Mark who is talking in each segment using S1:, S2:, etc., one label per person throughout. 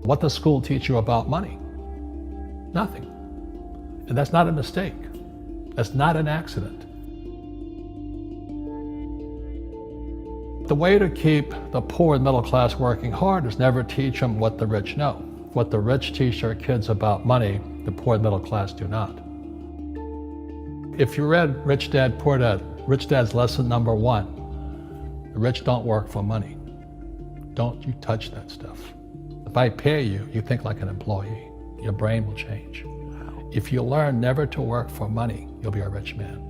S1: What does school teach you about money? Nothing. And that's not a mistake. That's not an accident. The way to keep the poor and middle class working hard is never teach them what the rich know. What the rich teach their kids about money, the poor and middle class do not. If you read Rich Dad, Poor Dad, Rich Dad's lesson number 1, the rich don't work for money. Don't you touch that stuff. If I pay you, you think like an employee. Your brain will change. If you learn never to work for money, you'll be a rich man.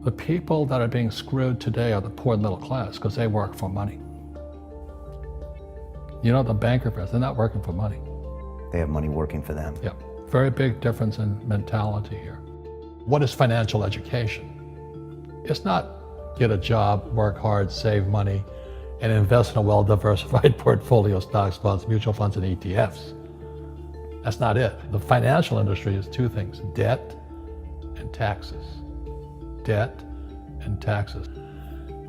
S1: The people that are being screwed today are the poor and middle class because they work for money. You know, the banker friends, they're not working for money.
S2: They have money working for them.
S1: Yeah, very big difference in mentality here. What is financial education? It's not get a job, work hard, save money, and invest in a well-diversified portfolio of stocks, bonds, mutual funds, and ETFs. That's not it. The financial industry is 2 things, debt and taxes. Debt and taxes.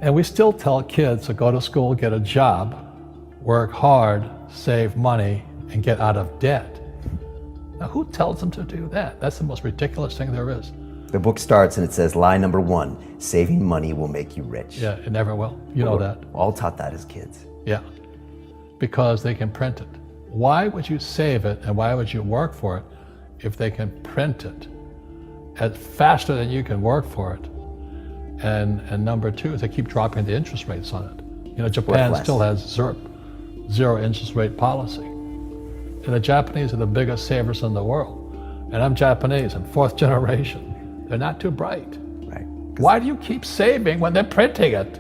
S1: And we still tell kids to go to school, get a job, work hard, save money, and get out of debt. Now, who tells them to do that? That's the most ridiculous thing there is.
S2: The book starts and it says, lie number 1, saving money will make you rich.
S1: Yeah, it never will. You know that.
S2: We're all taught that as kids.
S1: Yeah, because they can print it. Why would you save it and why would you work for it if they can print it faster than you can work for it? And number 2 is they keep dropping the interest rates on it. You know, Japan still has zero interest rate policy. And the Japanese are the biggest savers in the world. And I'm Japanese, I'm 4th generation. They're not too bright.
S2: Right.
S1: Why do you keep saving when they're printing it?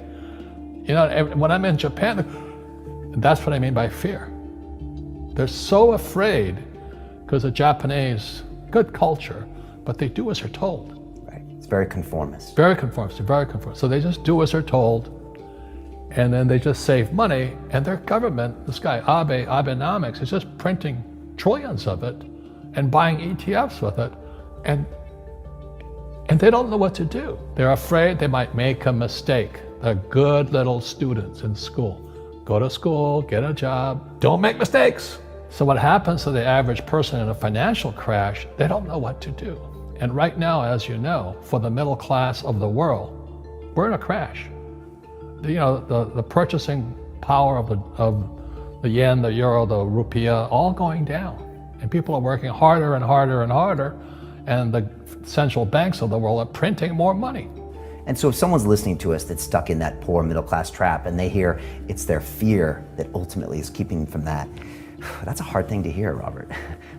S1: You know, when I'm in Japan, that's what I mean by fear. They're so afraid because the Japanese, good culture, but they do as they're told.
S2: Right. It's very conformist.
S1: Very conformist, very conformist. So they just do as they're told, and then they just save money, and their government, this guy Abenomics, is just printing trillions of it and buying ETFs with it, and they don't know what to do. They're afraid they might make a mistake. They're good little students in school. Go to school, get a job, don't make mistakes. So what happens to the average person in a financial crash, they don't know what to do. And right now, as you know, for the middle class of the world, we're in a crash. You know, the purchasing power of the yen, the euro, the rupiah, all going down. And people are working harder and harder and harder, and the central banks of the world are printing more money.
S2: And so if someone's listening to us that's stuck in that poor middle class trap and they hear it's their fear that ultimately is keeping them from that, that's a hard thing to hear, Robert.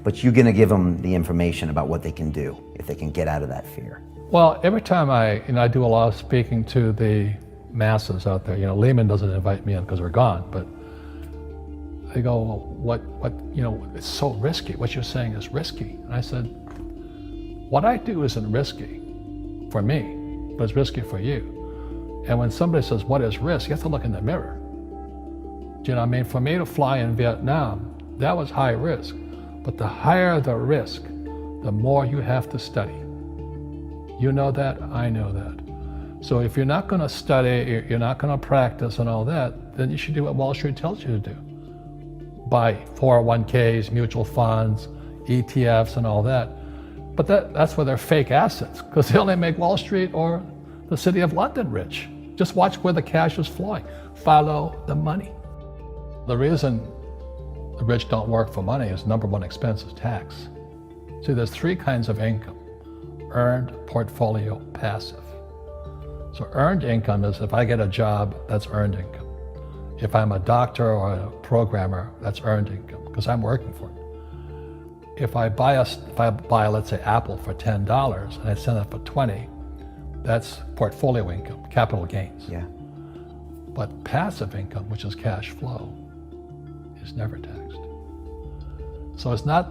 S2: But you're going to give them the information about what they can do if they can get out of that fear.
S1: Well, every time I do a lot of speaking to the masses out there. You know, Lehman doesn't invite me in because we're gone, but they go, well, what, you know, it's so risky. What you're saying is risky. And I said, what I do isn't risky for me, but it's risky for you. And when somebody says, what is risk? You have to look in the mirror. Do you know what I mean? For me to fly in Vietnam, that was high risk. But the higher the risk, the more you have to study. You know that, I know that. So if you're not going to study, you're not going to practice and all that, then you should do what Wall Street tells you to do. Buy 401ks, mutual funds, ETFs and all that. But that's where they're fake assets, because they only make Wall Street or the City of London rich. Just watch where the cash is flowing. Follow the money. The reason the rich don't work for money is number one expense is tax. See, there's 3 kinds of income: earned, portfolio, passive. So earned income is if I get a job, that's earned income. If I'm a doctor or a programmer, that's earned income because I'm working for it. If I buy, let's say, Apple for $10 and I sell it for $20, that's portfolio income, capital gains.
S2: Yeah.
S1: But passive income, which is cash flow, is never taxed. So it's not,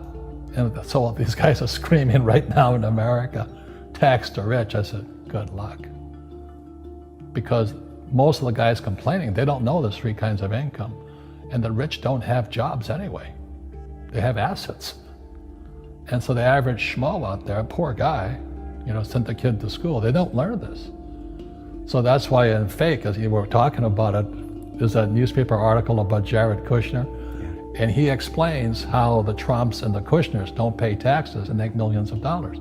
S1: and so these guys are screaming right now in America, tax the rich. I said, good luck. Because most of the guys complaining, they don't know there's 3 kinds of income. And the rich don't have jobs anyway. They have assets. And so the average schmo out there, poor guy, you know, sent the kid to school, they don't learn this. So that's why in Fake, as you were talking about it, there's a newspaper article about Jared Kushner. And he explains how the Trumps and the Kushners don't pay taxes and make millions of dollars.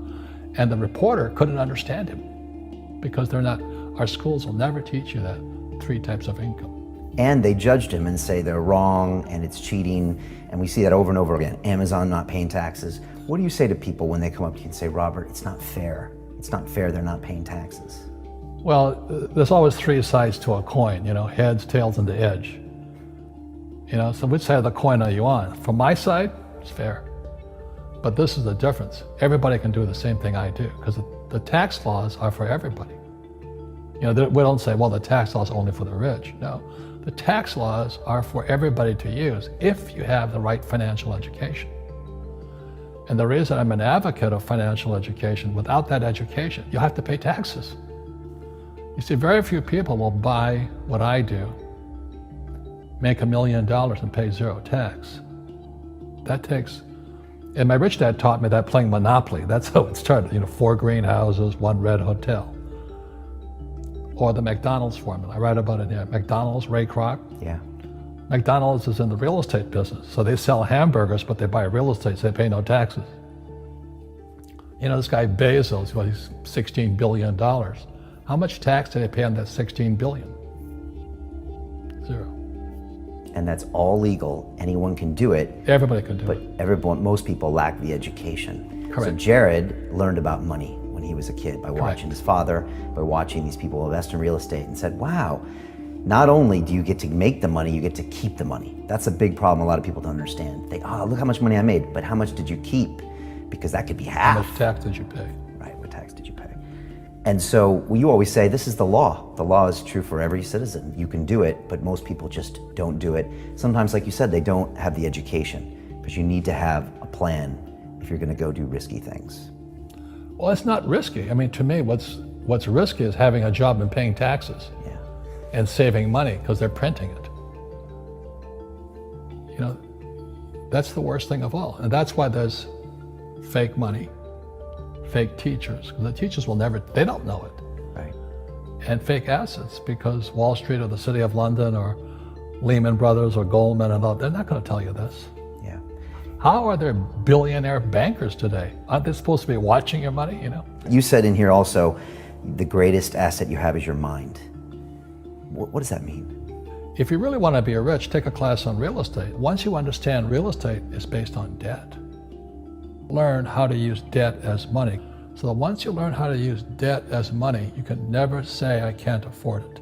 S1: And the reporter couldn't understand him because they're not, our schools will never teach you that 3 types of income.
S2: And they judged him and say they're wrong and it's cheating. And we see that over and over again. Amazon not paying taxes. What do you say to people when they come up to you and say, Robert, it's not fair. It's not fair they're not paying taxes.
S1: Well, there's always 3 sides to a coin, heads, tails, and the edge. So which side of the coin are you on? From my side, it's fair. But this is the difference. Everybody can do the same thing I do because the tax laws are for everybody. We don't say, well, the tax laws are only for the rich. No, the tax laws are for everybody to use if you have the right financial education. And the reason I'm an advocate of financial education, without that education, you have to pay taxes. You see, very few people will buy what I do, make $1 million and pay 0 tax. That takes, and my rich dad taught me that playing Monopoly. That's how it started, 4 greenhouses, 1 red hotel. Or the McDonald's formula, I write about it here. McDonald's, Ray Kroc.
S2: Yeah.
S1: McDonald's is in the real estate business. So they sell hamburgers, but they buy real estate, so they pay no taxes. This guy Bezos, he's $16 billion. How much tax did they pay on that $16 billion? 0.
S2: And that's all legal. Anyone can do it.
S1: Everybody can do
S2: but
S1: it.
S2: Most people lack the education.
S1: Correct.
S2: So Jared learned about money when he was a kid by watching his father, by watching these people invest in real estate, and said, wow, not only do you get to make the money, you get to keep the money. That's a big problem a lot of people don't understand. They, look how much money I made, but how much did you keep? Because that could be half.
S1: How much tax did you pay?
S2: Right, what tax did you pay? And so you always say, this is the law. The law is true for every citizen. You can do it, but most people just don't do it. Sometimes, like you said, they don't have the education, but you need to have a plan if you're gonna go do risky things.
S1: Well, it's not risky. To me, what's risky is having a job and paying taxes.
S2: Yeah.
S1: And saving money because they're printing it. That's the worst thing of all. And that's why there's fake money, fake teachers, because the teachers they don't know it.
S2: Right.
S1: And fake assets, because Wall Street or the City of London or Lehman Brothers or Goldman and all, they're not going to tell you this.
S2: Yeah.
S1: How are there billionaire bankers today? Aren't they supposed to be watching your money,
S2: You said in here also, the greatest asset you have is your mind. What does that mean?
S1: If you really want to be rich, take a class on real estate. Once you understand real estate is based on debt, learn how to use debt as money. So that once you learn how to use debt as money, you can never say, I can't afford it.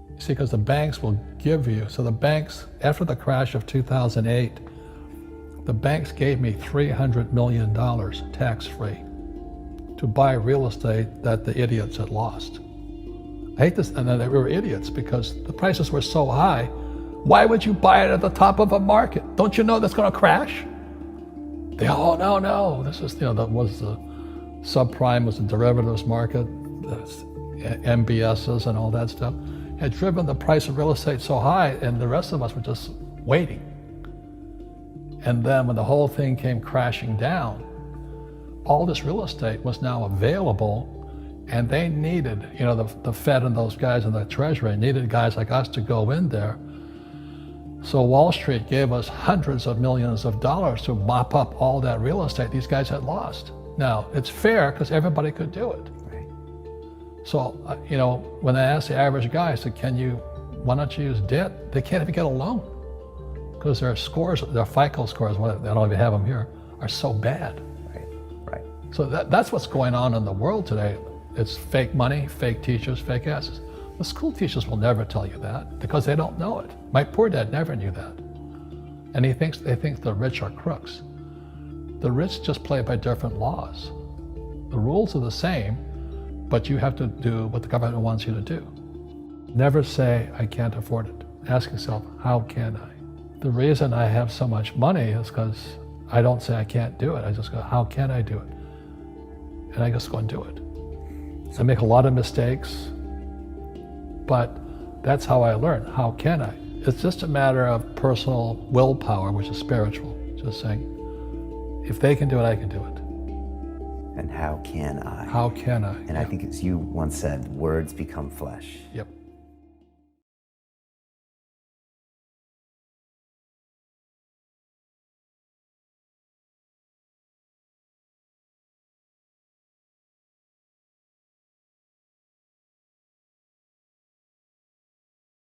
S1: You see, because the banks will give you, so the banks, after the crash of 2008, the banks gave me $300 million tax-free to buy real estate that the idiots had lost. I hate this, and then they were idiots because the prices were so high. Why would you buy it at the top of a market? Don't you know that's going to crash? No. This is, that was the subprime, was the derivatives market, the MBSs and all that stuff. Had driven the price of real estate so high, and the rest of us were just waiting. And then when the whole thing came crashing down, all this real estate was now available. And they needed, the Fed and those guys in the Treasury needed guys like us to go in there. So Wall Street gave us hundreds of millions of dollars to mop up all that real estate these guys had lost. Now, it's fair because everybody could do it.
S2: Right.
S1: So, when I asked the average guy, I said, why don't you use debt? They can't even get a loan because their scores, their FICO scores, I don't even have them here, are so bad.
S2: Right.
S1: So that's what's going on in the world today. It's fake money, fake teachers, fake assets. The school teachers will never tell you that because they don't know it. My poor dad never knew that. And they think the rich are crooks. The rich just play by different laws. The rules are the same, but you have to do what the government wants you to do. Never say, I can't afford it. Ask yourself, how can I? The reason I have so much money is because I don't say I can't do it. I just go, how can I do it? And I just go and do it. I make a lot of mistakes, but that's how I learn. How can I? It's just a matter of personal willpower, which is spiritual. Just saying, if they can do it, I can do it.
S2: And how can I?
S1: How can I?
S2: And I think as you once said, words become flesh.
S1: Yep.